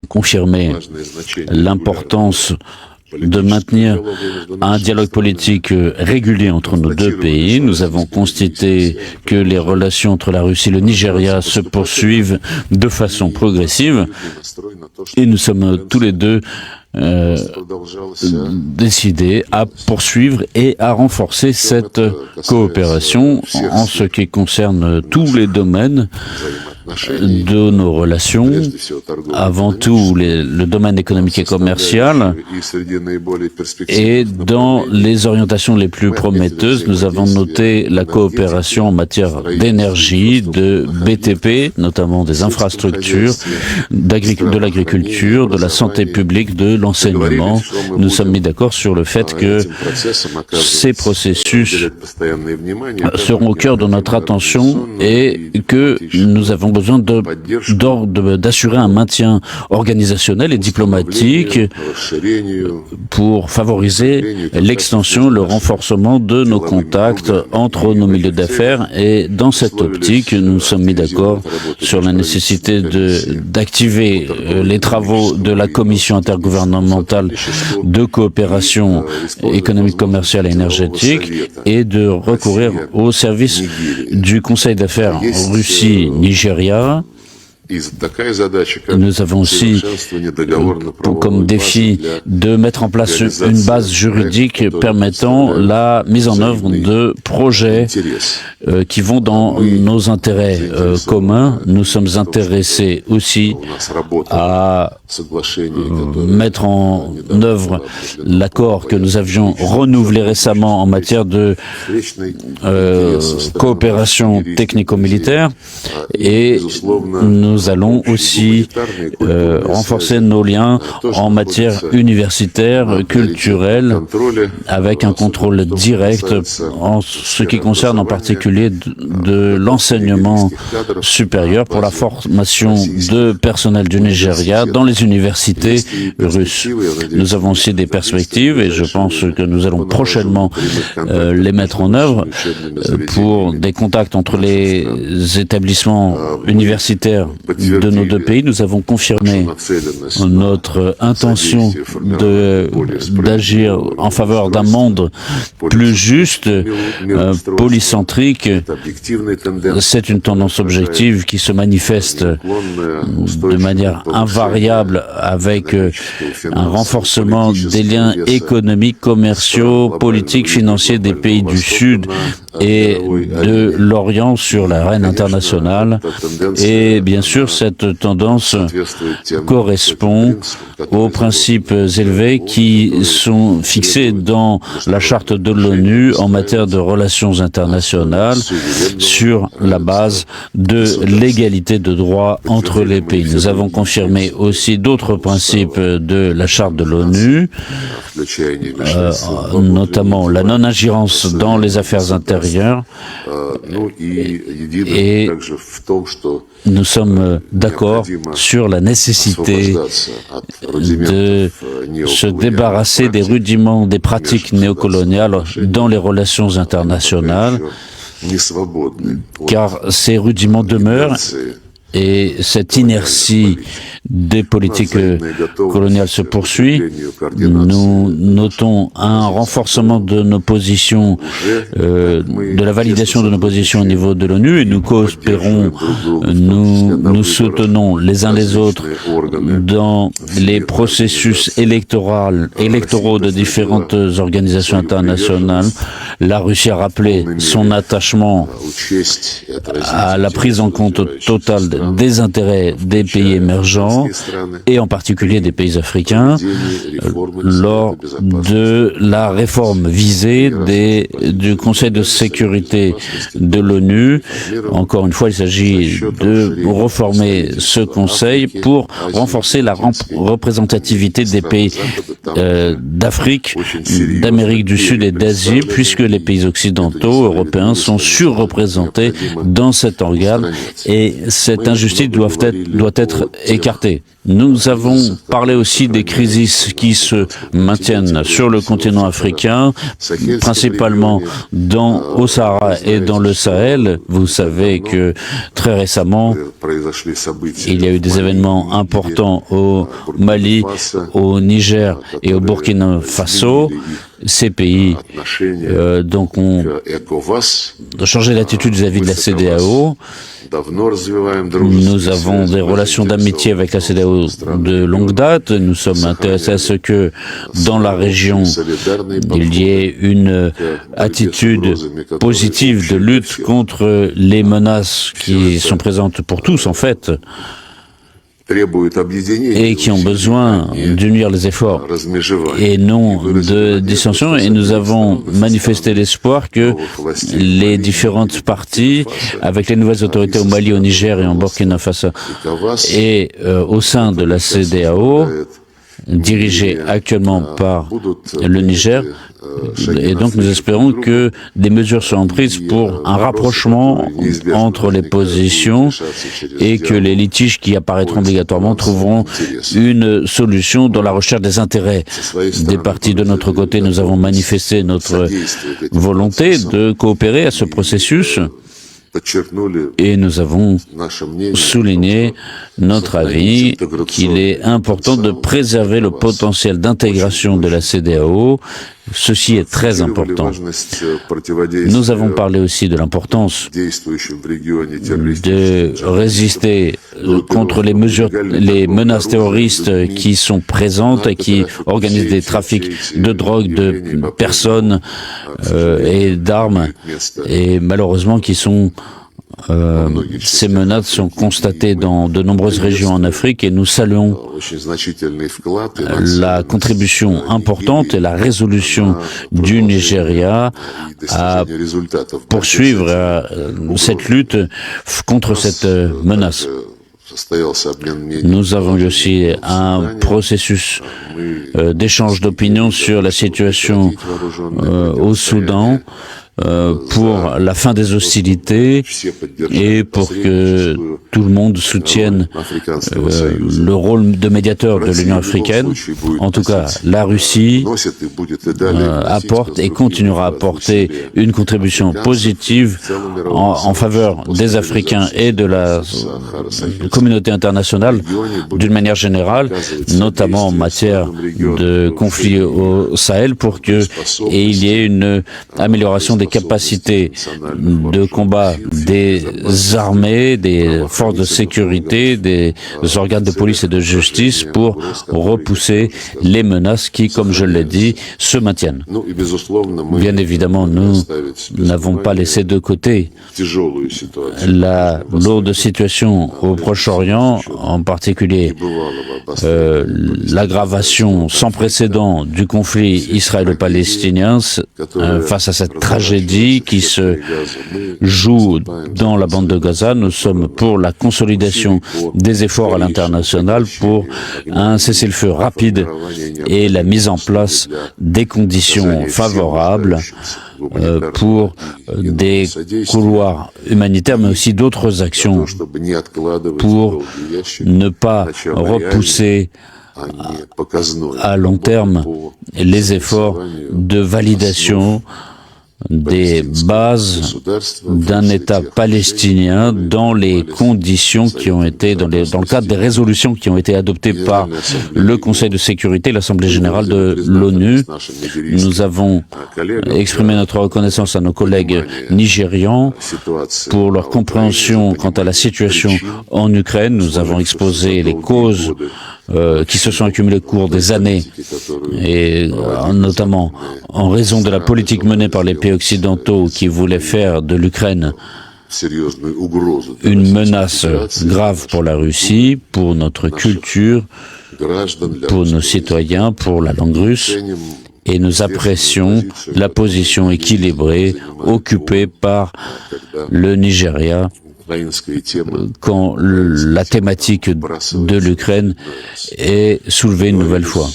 confirmé l'importance de maintenir un dialogue politique régulier entre nos deux pays. Nous avons constaté que les relations entre la Russie et le Nigeria se poursuivent de façon progressive et nous sommes tous les deux décidés à poursuivre et à renforcer cette coopération en ce qui concerne tous les domaines de nos relations, avant tout le domaine économique et commercial, et dans les orientations les plus prometteuses, nous avons noté la coopération en matière d'énergie, de BTP, notamment des infrastructures, de l'agriculture, de la santé publique, de l'enseignement. Nous sommes mis d'accord sur le fait que ces processus seront au cœur de notre attention et que nous avons besoin d'assurer un maintien organisationnel et diplomatique pour favoriser l'extension, le renforcement de nos contacts entre nos milieux d'affaires. Et dans cette optique, nous nous sommes mis d'accord sur la nécessité d'activer les travaux de la Commission intergouvernementale de coopération économique, commerciale et énergétique et de recourir au service du Conseil d'affaires Russie-Nigeria. Nous avons aussi comme défi de mettre en place une base juridique permettant la mise en œuvre de projets qui vont dans nos intérêts communs. Nous sommes intéressés aussi à mettre en œuvre l'accord que nous avions renouvelé récemment en matière de coopération technico-militaire et nous allons aussi renforcer nos liens en matière universitaire, culturelle, avec un contrôle direct en ce qui concerne en particulier de l'enseignement supérieur pour la formation de personnel du Nigeria dans les universités russes. Nous avons aussi des perspectives et je pense que nous allons prochainement les mettre en œuvre pour des contacts entre les établissements universitaires de nos deux pays. Nous avons confirmé notre intention d'agir en faveur d'un monde plus juste, polycentrique. C'est une tendance objective qui se manifeste de manière invariable avec un renforcement des liens économiques, commerciaux, politiques, financiers des pays du Sud et de l'Orient sur l'arène internationale. Et bien sûr, cette tendance correspond aux principes élevés qui sont fixés dans la charte de l'ONU en matière de relations internationales sur la base de l'égalité de droits entre les pays. Nous avons confirmé aussi d'autres principes de la charte de l'ONU, notamment la non-ingérence dans les affaires intérieures et nous sommes d'accord sur la nécessité de se débarrasser des rudiments des pratiques néocoloniales dans les relations internationales, car ces rudiments demeurent et cette inertie des politiques coloniales se poursuit. Nous notons un renforcement de nos positions, de la validation de nos positions au niveau de l'ONU et nous coopérons, nous soutenons les uns les autres dans les processus électoraux de différentes organisations internationales. La Russie a rappelé son attachement à la prise en compte totale des intérêts des pays émergents et en particulier des pays africains lors de la réforme visée du Conseil de sécurité de l'ONU. Encore une fois, il s'agit de réformer ce Conseil pour renforcer la représentativité des pays d'Afrique, d'Amérique du Sud et d'Asie, puisque les pays occidentaux, européens, sont surreprésentés dans cet organe et cette injustice doit être écartée. Nous avons parlé aussi des crises qui se maintiennent sur le continent africain, principalement au Sahara et dans le Sahel. Vous savez que très récemment, il y a eu des événements importants au Mali, au Niger et au Burkina Faso. Ces pays donc ont changé d'attitude vis-à-vis de la CEDEAO. Nous avons des relations d'amitié avec la CEDEAO de longue date. Nous sommes intéressés à ce que dans la région, il y ait une attitude positive de lutte contre les menaces qui sont présentes pour tous, en fait, et qui ont besoin d'unir les efforts et non de dissension. Et nous avons manifesté l'espoir que les différentes parties, avec les nouvelles autorités au Mali, au Niger et en Burkina Faso, et au sein de la CEDEAO, dirigée actuellement par le Niger, et donc nous espérons que des mesures seront prises pour un rapprochement entre les positions et que les litiges qui apparaîtront obligatoirement trouveront une solution dans la recherche des intérêts des parties. De notre côté, nous avons manifesté notre volonté de coopérer à ce processus. Et nous avons souligné notre avis qu'il est important de préserver le potentiel d'intégration de la CEDEAO. Ceci est très important. Nous avons parlé aussi de l'importance de résister contre les menaces terroristes qui sont présentes et qui organisent des trafics de drogue, de personnes et d'armes, et malheureusement ces menaces sont constatées dans de nombreuses régions en Afrique et nous saluons la contribution importante et la résolution du Nigeria à poursuivre cette lutte contre cette menace. Nous avons eu aussi un processus d'échange d'opinions sur la situation au Soudan, pour la fin des hostilités et pour que tout le monde soutienne le rôle de médiateur de l'Union africaine. En tout cas, la Russie apporte et continuera à apporter une contribution positive en faveur des Africains et de la communauté internationale d'une manière générale, notamment en matière de conflit au Sahel, pour qu'il y ait une amélioration des capacités de combat des armées, des forces de sécurité, des organes de police et de justice pour repousser les menaces qui, comme je l'ai dit, se maintiennent. Bien évidemment, nous n'avons pas laissé de côté la lourde situation au Proche-Orient, en particulier l'aggravation sans précédent du conflit israélo-palestinien face à cette tragédie qui se joue dans la bande de Gaza. Nous sommes pour la consolidation des efforts à l'international pour un cessez-le-feu rapide et la mise en place des conditions favorables pour des couloirs humanitaires, mais aussi d'autres actions pour ne pas repousser à long terme les efforts de validation des bases d'un État palestinien dans les conditions qui ont été, dans le cadre des résolutions qui ont été adoptées par le Conseil de sécurité, l'Assemblée générale de l'ONU. Nous avons exprimé notre reconnaissance à nos collègues nigérians pour leur compréhension quant à la situation en Ukraine. Nous avons exposé les causes qui se sont accumulées au cours des années, et notamment en raison de la politique menée par les pays occidentaux qui voulaient faire de l'Ukraine une menace grave pour la Russie, pour notre culture, pour nos citoyens, pour la langue russe. Et nous apprécions la position équilibrée occupée par le Nigeria quand la thématique de l'Ukraine est soulevée une nouvelle fois.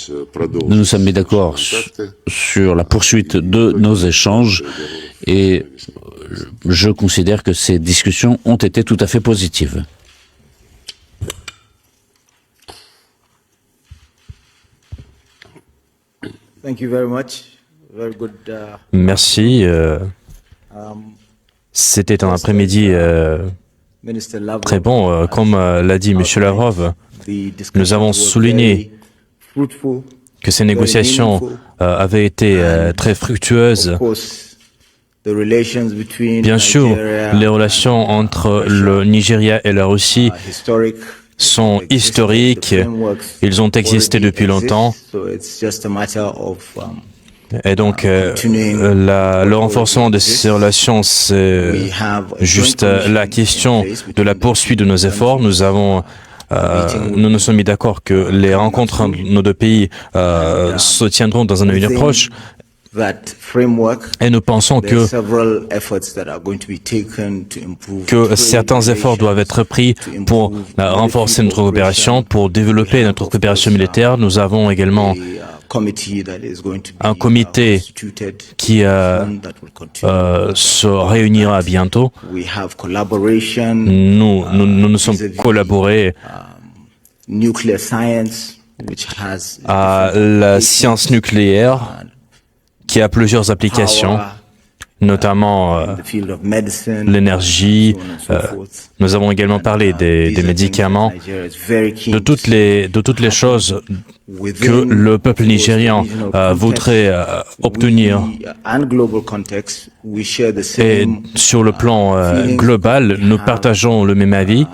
Nous nous sommes mis d'accord sur la poursuite de nos échanges et je considère que ces discussions ont été tout à fait positives. Merci. C'était un après-midi très bon. Comme l'a dit M. Lavrov, nous avons souligné que ces négociations avaient été très fructueuses. Bien sûr, les relations entre le Nigeria et la Russie sont historiques. Ils ont existé depuis longtemps. Et donc, le renforcement de ces relations, c'est juste la question de la poursuite de nos efforts. Nous nous sommes mis d'accord que les rencontres entre nos deux pays se tiendront dans un avenir proche. Et nous pensons que certains efforts doivent être pris pour renforcer notre coopération, pour développer notre coopération militaire. Nous avons également un comité qui se réunira bientôt. Nous sommes collaborés à la science nucléaire qui a plusieurs applications, notamment l'énergie. Nous avons également parlé des médicaments, de toutes les choses que le peuple nigérian voudrait obtenir. Et sur le plan global, nous partageons le même avis,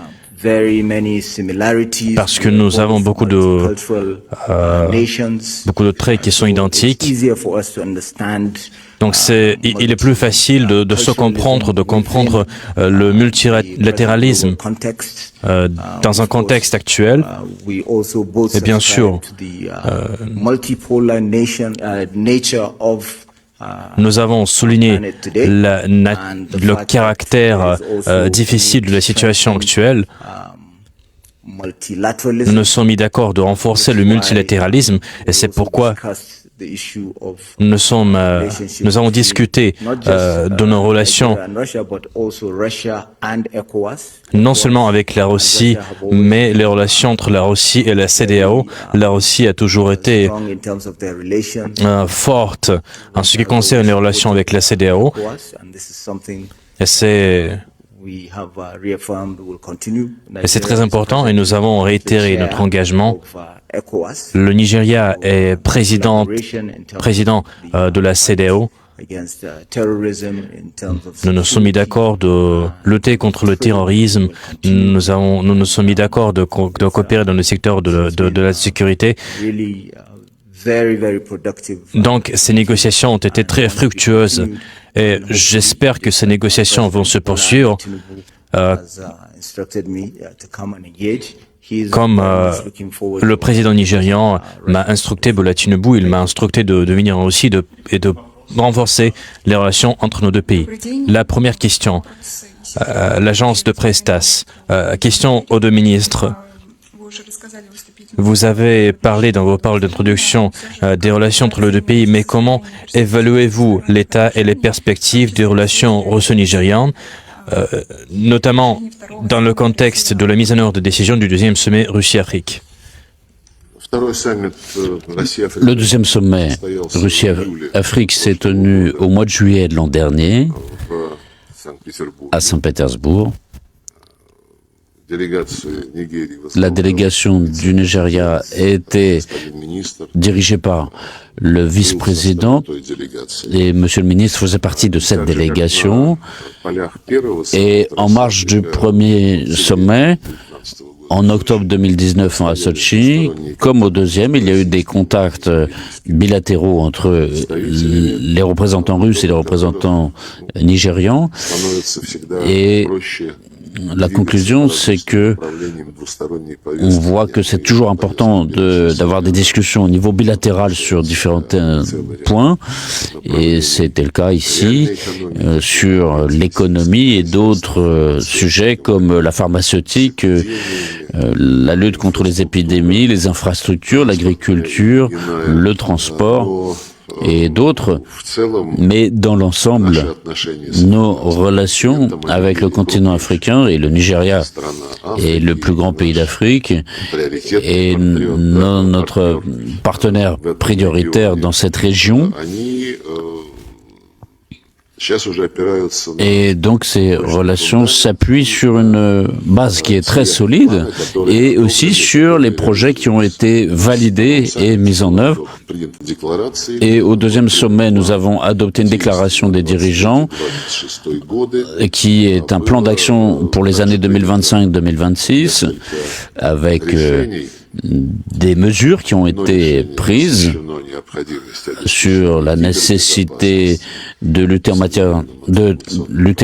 parce que nous avons beaucoup de traits qui sont identiques. Donc il est plus facile de se comprendre, de comprendre le multilatéralisme dans un contexte actuel. Et bien sûr, nous avons souligné le caractère difficile de la situation actuelle. Nous nous sommes mis d'accord de renforcer le multilatéralisme et c'est pourquoi nous avons discuté de nos relations non seulement avec la Russie, mais les relations entre la Russie et la CEDEAO. La Russie a toujours été forte en ce qui concerne les relations avec la CEDEAO. Et c'est très important et nous avons réitéré notre engagement. Le Nigeria est président de la CEDEAO. Nous nous sommes mis d'accord de lutter contre le terrorisme. Nous nous sommes mis d'accord de coopérer dans le secteur de la sécurité. Donc, ces négociations ont été très fructueuses et j'espère que ces négociations vont se poursuivre. Comme le président nigérian m'a instructé, Bola Tinubu, il m'a instructé de venir en Russie et de renforcer les relations entre nos deux pays. La première question, l'agence de Prestas. Question aux deux ministres. Vous avez parlé dans vos paroles d'introduction des relations entre les deux pays, mais comment évaluez-vous l'état et les perspectives des relations russo-nigérianes, notamment dans le contexte de la mise en œuvre des décisions du deuxième sommet Russie-Afrique? Le deuxième sommet Russie-Afrique s'est tenu au mois de juillet de l'an dernier à Saint-Pétersbourg. La délégation du Nigeria était dirigée par le vice-président et Monsieur le ministre faisait partie de cette délégation. Et en marge du premier sommet, en octobre 2019 à Sochi, comme au deuxième, il y a eu des contacts bilatéraux entre les représentants russes et les représentants nigérians. Et la conclusion, c'est que on voit que c'est toujours important d'avoir des discussions au niveau bilatéral sur différents points, et c'était le cas ici sur l'économie et d'autres sujets comme la pharmaceutique, la lutte contre les épidémies, les infrastructures, l'agriculture, le transport et d'autres, mais dans l'ensemble, nos relations avec le continent africain, et le Nigeria est le plus grand pays d'Afrique, et notre partenaire prioritaire dans cette région. Et donc ces relations s'appuient sur une base qui est très solide et aussi sur les projets qui ont été validés et mis en œuvre. Et au deuxième sommet, nous avons adopté une déclaration des dirigeants qui est un plan d'action pour les années 2025-2026 avec des mesures qui ont été prises sur la nécessité de lutter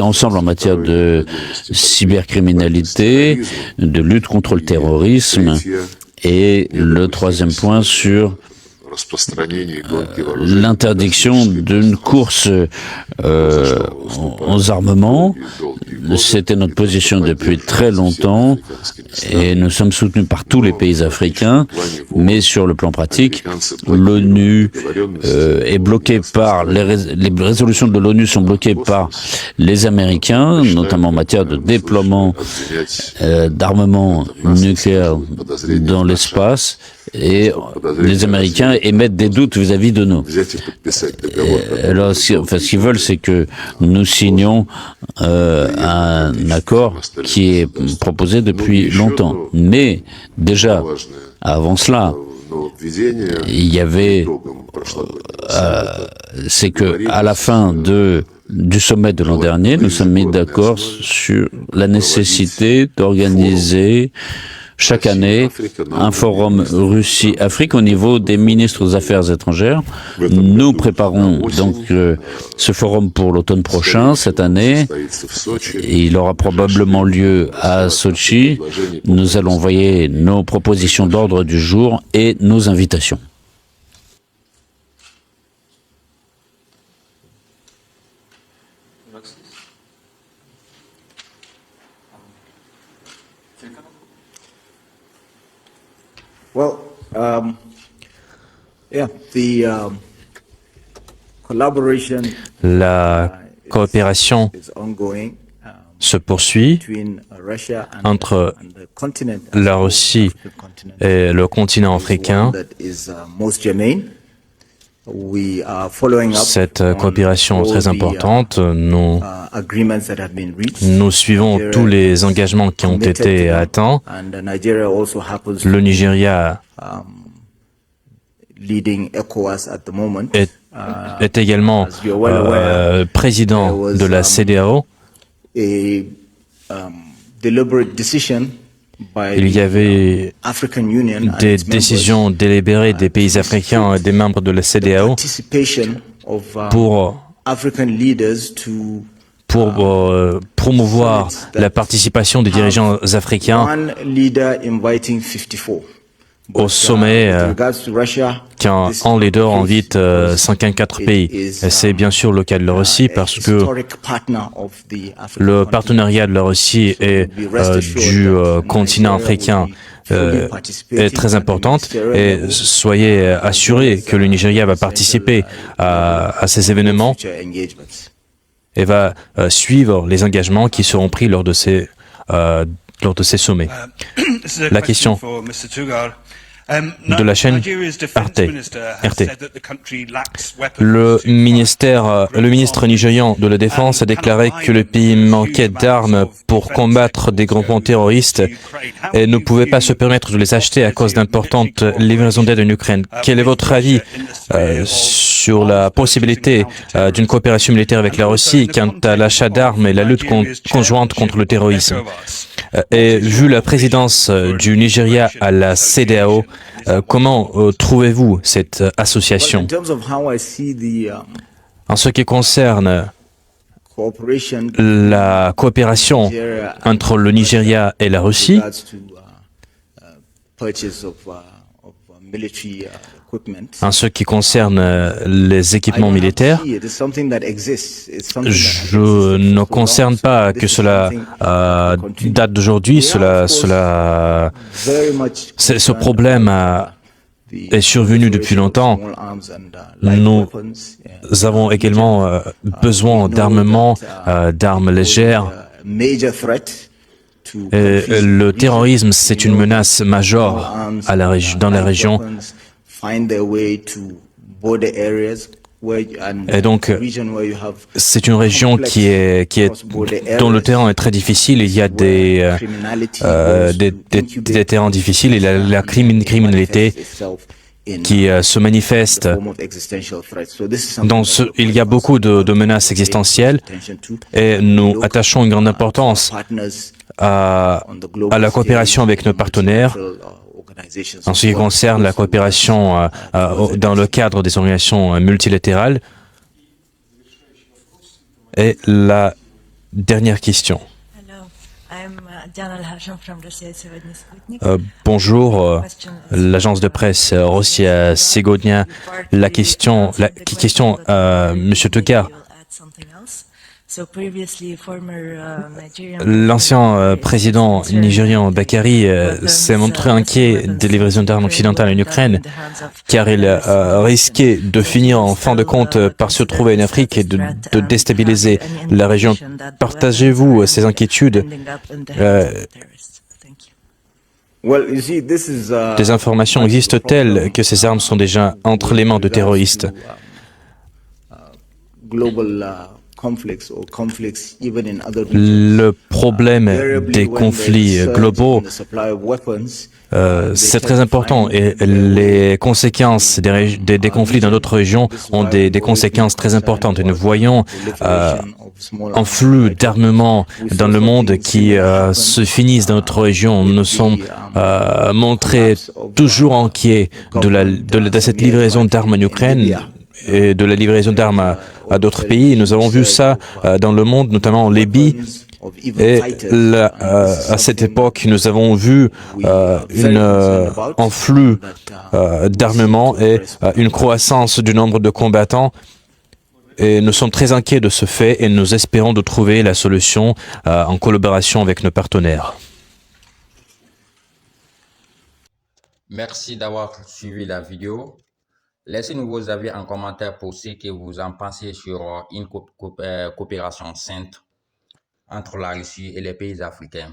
ensemble en matière de cybercriminalité, de lutte contre le terrorisme, et le troisième point sur l'interdiction d'une course aux armements. C'était notre position depuis très longtemps et nous sommes soutenus par tous les pays africains, mais sur le plan pratique, l'ONU est bloquée par les résolutions de l'ONU sont bloquées par les Américains, notamment en matière de déploiement d'armements nucléaires dans l'espace. Et les Américains émettent des doutes vis-à-vis de nous. Alors, ce qu'ils veulent, c'est que nous signions un accord qui est proposé depuis longtemps. Mais déjà, avant cela, il y avait, c'est que à la fin du sommet de l'an dernier, nous sommes mis d'accord sur la nécessité d'organiser chaque année un forum Russie-Afrique au niveau des ministres des Affaires étrangères. Nous préparons donc ce forum pour l'automne prochain, cette année. Il aura probablement lieu à Sochi. Nous allons envoyer nos propositions d'ordre du jour et nos invitations. La coopération se poursuit entre la Russie et le continent africain. Cette coopération est très importante. Nous suivons tous les engagements qui ont été atteints. Le Nigeria est également président de la CEDEAO. Il y avait des décisions délibérées des pays africains et des membres de la CEDEAO pour promouvoir la participation des dirigeants africains au sommet qu'un leader invite 54 pays. Et c'est bien sûr le cas de la Russie parce que le partenariat de la Russie et du continent africain est très importante et soyez assurés que le Nigeria va participer à ces événements et va suivre les engagements qui seront pris lors de ces sommets. La question de la chaîne RT. Le ministre nigérian de la Défense a déclaré que le pays manquait d'armes pour combattre des groupements terroristes et ne pouvait pas se permettre de les acheter à cause d'importantes livraisons d'aide en Ukraine. Quel est votre avis sur la possibilité d'une coopération militaire avec la Russie quant à l'achat d'armes et la lutte conjointe contre le terrorisme? Et vu la présidence du Nigeria à la CEDEAO, comment trouvez-vous cette association? En ce qui concerne la coopération entre le Nigeria et la Russie, en ce qui concerne les équipements militaires, je ne concerne pas que cela date d'aujourd'hui. Ce problème est survenu depuis longtemps. Nous avons également besoin d'armement, d'armes légères. Et le terrorisme, c'est une menace majeure dans la région. Et donc, c'est une région dont le terrain est très difficile. Il y a des terrains difficiles. Il y a la criminalité qui se manifeste. Il y a beaucoup de menaces existentielles et nous attachons une grande importance à la coopération avec nos partenaires en ce qui concerne la coopération dans le cadre des organisations multilatérales. Et la dernière question. Bonjour, l'agence de presse Rossiya Segodnia. Monsieur Tokar. L'ancien président nigérian Bakari s'est montré inquiet des livraisons d'armes occidentales en Ukraine, car il risquait de finir en fin de compte par se trouver en Afrique et de déstabiliser la région. Partagez-vous ces inquiétudes? Des informations existent telles que ces armes sont déjà entre les mains de terroristes. Le problème des conflits globaux, c'est très important et les conséquences des conflits dans d'autres régions ont des conséquences très importantes. Et nous voyons un flux d'armement dans le monde qui se finissent dans notre région. Nous sommes montrés toujours inquiets de cette livraison d'armes en Ukraine et de la livraison d'armes à d'autres pays. Nous avons vu ça dans le monde, notamment en Libye. Et à cette époque, nous avons vu un flux d'armement et une croissance du nombre de combattants. Et nous sommes très inquiets de ce fait et nous espérons de trouver la solution en collaboration avec nos partenaires. Merci d'avoir suivi la vidéo. Laissez-nous vos avis en commentaire pour ce que vous en pensez sur une coopération sainte entre la Russie et les pays africains.